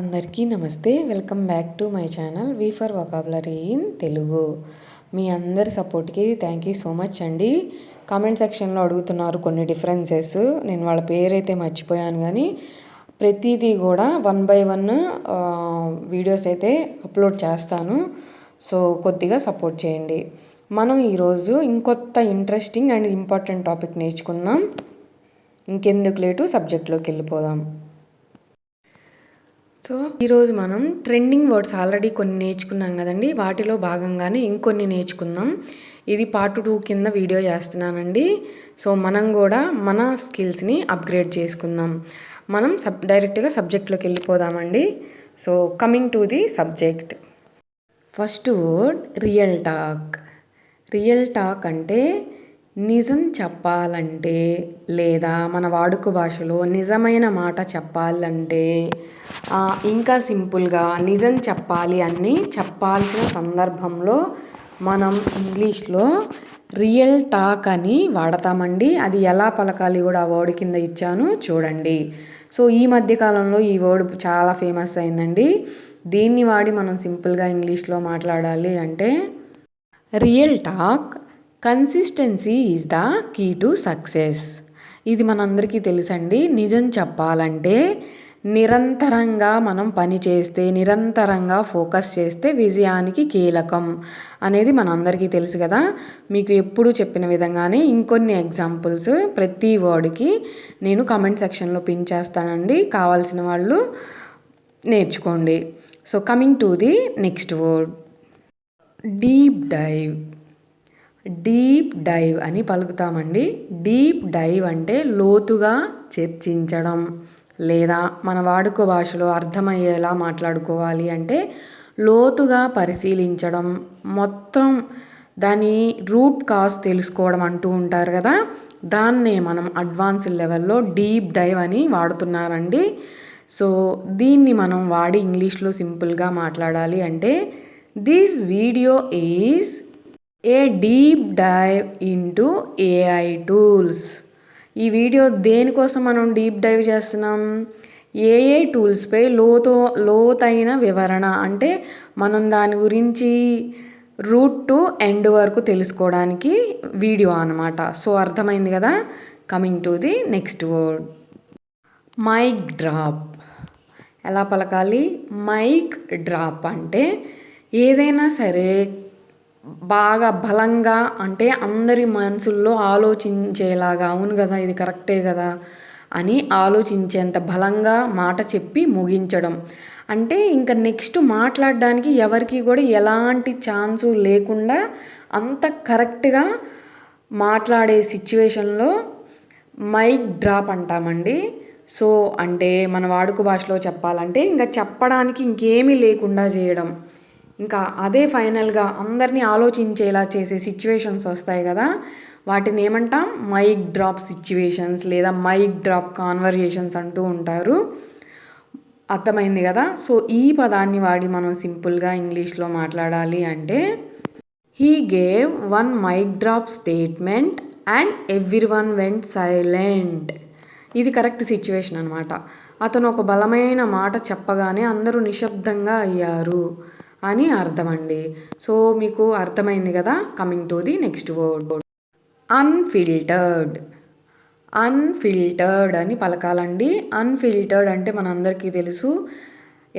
అందరికీ నమస్తే. Welcome back to my channel V for vocabulary in Telugu. మీ అందరి సపోర్ట్కి థ్యాంక్ యూ సో మచ్ అండి. కామెంట్ సెక్షన్లో అడుగుతున్నారు కొన్ని డిఫరెన్సెస్. నేను వాళ్ళ పేరైతే మర్చిపోయాను, కానీ ప్రతిదీ కూడా 1 by 1 వీడియోస్ అయితే అప్లోడ్ చేస్తాను. సో కొద్దిగా సపోర్ట్ చేయండి. మనం ఈరోజు ఇంకొత్త ఇంట్రెస్టింగ్ అండ్ ఇంపార్టెంట్ టాపిక్ నేర్చుకుందాం. ఇంకెందుకు లేటు సబ్జెక్ట్లోకి వెళ్ళిపోదాం. సో ఈరోజు మనం ట్రెండింగ్ వర్డ్స్ ఆల్రెడీ కొన్ని నేర్చుకున్నాం కదండి. వాటిలో భాగంగానే ఇంకొన్ని నేర్చుకుందాం. ఇది పార్ట్ 2 కింద వీడియో చేస్తున్నానండి. సో మనం కూడా మన స్కిల్స్ని అప్గ్రేడ్ చేసుకుందాం. మనం డైరెక్ట్గా సబ్జెక్ట్లోకి వెళ్ళిపోదామండి. So coming to the subject. First word real talk. Real talk అంటే నిజం చెప్పాలంటే, లేదా మన వాడుక భాషలో నిజమైన మాట చెప్పాలంటే, ఇంకా సింపుల్గా నిజం చెప్పాలి అని చెప్పాల్సిన సందర్భంలో మనం ఇంగ్లీష్లో రియల్ టాక్ అని వాడతామండి. అది ఎలా పలకాలి కూడా ఆ వర్డ్ కింద ఇచ్చాను చూడండి. సో ఈ మధ్యకాలంలో ఈ వర్డ్ చాలా ఫేమస్ అయిందండి. దీన్ని వాడి మనం సింపుల్గా ఇంగ్లీష్లో మాట్లాడాలి అంటే, real talk consistency is the key to success. ఇది మనందరికీ తెలుసండి. నిజం చెప్పాలంటే నిరంతరంగా మనం పని చేస్తే, నిరంతరంగా ఫోకస్ చేస్తే విజయానికి కీలకం అనేది మనందరికీ తెలుసు కదా. మీకు ఎప్పుడు చెప్పిన విధంగానే ఇంకొన్ని ఎగ్జాంపుల్స్ ప్రతి వర్డ్కి నేను కామెంట్ సెక్షన్లో పిన్ చేస్తానండి. కావాల్సిన వాళ్ళు నేర్చుకోండి. So coming to the next word, deep dive. Deep dive అని పలుకుతామండి. డీప్ డైవ్ అంటే లోతుగా చర్చించడం, లేదా మన వాడుక భాషలో అర్థమయ్యేలా మాట్లాడుకోవాలి అంటే లోతుగా పరిశీలించడం, మొత్తం దాని రూట్ కాజ్ తెలుసుకోవడం అంటూ ఉంటారు కదా. దాన్నే మనం అడ్వాన్స్డ్ లెవెల్లో డీప్ డైవ్ అని వాడుతున్నారండి. సో దీన్ని మనం వాడి ఇంగ్లీష్లో సింపుల్గా మాట్లాడాలి అంటే, this video is a deep dive into AI tools. ఈ వీడియో దేనికోసం మనం డీప్ డైవ్ చేస్తున్నాం? ఏఐ టూల్స్పై లోతైన వివరణ, అంటే మనం దాని గురించి రూట్ టు ఎండ్ వరకు తెలుసుకోవడానికి వీడియో అన్నమాట. సో అర్థమైంది కదా. Coming to the next word, mic drop. ఎలా పలకాలి? మైక్ డ్రాప్ అంటే ఏదైనా సరే బాగా బలంగా, అంటే అందరి మనసుల్లో ఆలోచించేలాగా, అవును కదా ఇది కరెక్టే కదా అని ఆలోచించేంత బలంగా మాట చెప్పి ముగించడం. అంటే ఇంకా నెక్స్ట్ మాట్లాడడానికి ఎవరికి కూడా ఎలాంటి ఛాన్సు లేకుండా అంత కరెక్ట్గా మాట్లాడే సిచ్యువేషన్లో మైక్ డ్రాప్ అంటామండి. సో అంటే మన వాడుక భాషలో చెప్పాలంటే ఇంకా చెప్పడానికి ఇంకేమీ లేకుండా చేయడం, ఇంకా అదే ఫైనల్గా అందరినీ ఆలోచించేలా చేసే సిచ్యువేషన్స్ వస్తాయి కదా, వాటిని ఏమంటాం? మైక్ డ్రాప్ సిచ్యువేషన్స్ లేదా మైక్ డ్రాప్ కాన్వర్జేషన్స్ అంటూ ఉంటారు. అర్థమైంది కదా. సో ఈ పదాన్ని వాడి మనం సింపుల్గా ఇంగ్లీష్లో మాట్లాడాలి అంటే, he gave 1 mic drop statement and everyone went silent. ఇది కరెక్ట్ సిచ్యువేషన్ అనమాట. అతను ఒక బలమైన మాట చెప్పగానే అందరూ నిశ్శబ్దంగా అయ్యారు అని అర్థం అండి. సో మీకు అర్థమైంది కదా. Coming to the next word, unfiltered. Unfiltered అని పలకాలండి. అన్ఫిల్టర్డ్ అంటే మనందరికీ తెలుసు,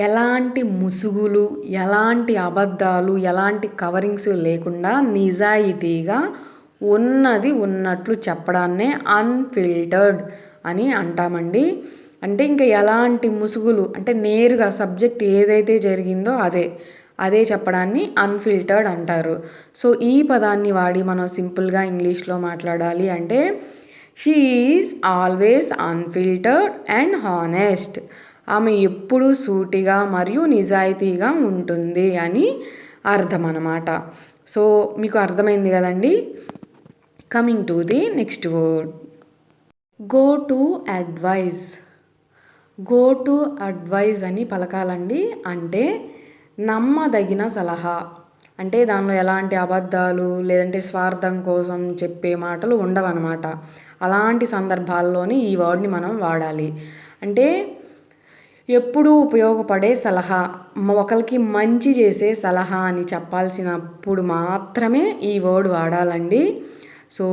ఎలాంటి ముసుగులు, ఎలాంటి అబద్ధాలు, ఎలాంటి కవరింగ్స్ లేకుండా నిజాయితీగా ఉన్నది ఉన్నట్లు చెప్పడాన్నే అన్ఫిల్టర్డ్ అని అంటామండి. అంటే ఇంకా ఎలాంటి ముసుగులు, అంటే నేరుగా సబ్జెక్ట్ ఏదైతే జరిగిందో అదే చెప్పడాన్ని అన్ఫిల్టర్డ్ అంటారు. సో ఈ పదాన్ని వాడి మనం సింపుల్గా ఇంగ్లీష్లో మాట్లాడాలి అంటే, she is always unfiltered and honest. ఆమె ఎప్పుడూ సూటిగా మరియు నిజాయితీగా ఉంటుంది అని అర్థం అన్నమాట. సో మీకు అర్థమైంది కదండి. Coming to the next word, go to advise. Go to advise అని పలకాలండి. అంటే నమ్మదగిన సలహా, అంటే దానిలో ఎలాంటి అబద్ధాలు లేదంటే స్వార్థం కోసం చెప్పే మాటలు ఉండవన్నమాట. అలాంటి సందర్భాల్లోనే ఈ వర్డ్ని మనం వాడాలి. అంటే ఎప్పుడూ ఉపయోగపడే సలహా, ఒకరికి మంచి చేసే సలహా అని చెప్పాల్సినప్పుడు మాత్రమే ఈ వర్డ్ వాడాలండి. సో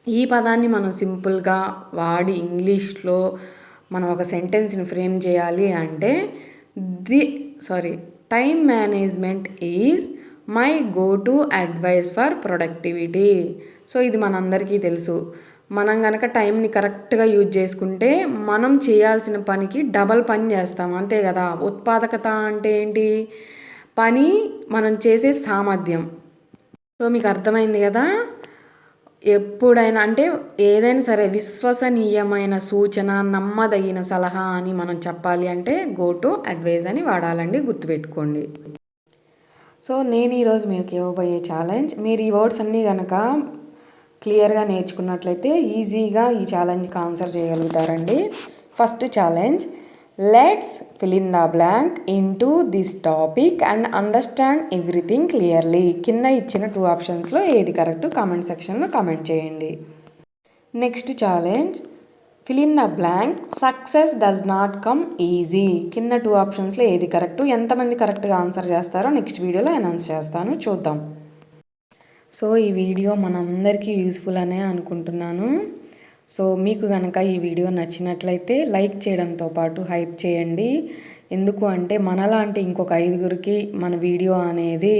ఈ పదాన్ని మనం సింపుల్గా వాడి ఇంగ్లీష్లో మనం ఒక సెంటెన్స్ని ఫ్రేమ్ చేయాలి అంటే the time management is my go to advice for productivity. So ఇది మనందరికీ తెలుసు. మనం కనుక టైంని కరెక్ట్గా యూజ్ చేసుకుంటే మనం చేయాల్సిన పనికి డబల్ పని చేస్తాం, అంతే కదా. ఉత్పాదకత అంటే ఏంటి? పని మనం చేసే సామర్థ్యం. సో మీకు అర్థమైంది కదా. ఎప్పుడైనా అంటే ఏదైనా సరే విశ్వసనీయమైన సూచన, నమ్మదగిన సలహా అని మనం చెప్పాలి అంటే గో టు అడ్వైజ్ అని వాడాలండి, గుర్తుపెట్టుకోండి. సో నేను ఈరోజు మీకు ఇవ్వబోయే ఛాలెంజ్, మీరు ఈ వర్డ్స్ అన్నీ కనుక క్లియర్గా నేర్చుకున్నట్లయితే ఈజీగా ఈ ఛాలెంజ్కి ఆన్సర్ చేయగలుగుతారండి. First challenge, let's fill in the blank into this topic and understand everything clearly. కింద ఇచ్చిన 2 ఆప్షన్స్లో ఏది కరెక్ట్ కామెంట్ సెక్షన్లో కామెంట్ చేయండి. Next challenge, fill in the blank success does not come easy. కింద 2 ఆప్షన్స్లో ఏది కరెక్ట్, ఎంతమంది కరెక్ట్గా ఆన్సర్ చేస్తారో నెక్స్ట్ వీడియోలో అనౌన్స్ చేస్తాను, చూద్దాం. సో ఈ వీడియో మనందరికీ యూస్ఫుల్ అనే అనుకుంటున్నాను. సో మీకు కనుక ఈ వీడియో నచ్చినట్లయితే లైక్ చేయడంతో పాటు హైప్ చేయండి. ఎందుకు అంటే మనలాంటి ఇంకొక 5గురికి మన వీడియో అనేది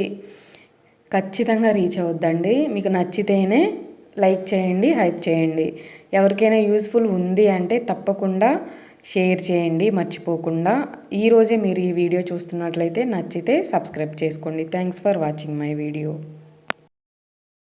ఖచ్చితంగా రీచ్ అవుద్దండి. మీకు నచ్చితేనే లైక్ చేయండి, హైప్ చేయండి. ఎవరికైనా యూస్ఫుల్ ఉంది అంటే తప్పకుండా షేర్ చేయండి మర్చిపోకుండా. ఈరోజే మీరు ఈ వీడియో చూస్తున్నట్లయితే నచ్చితే సబ్స్క్రైబ్ చేసుకోండి. Thanks for watching my video.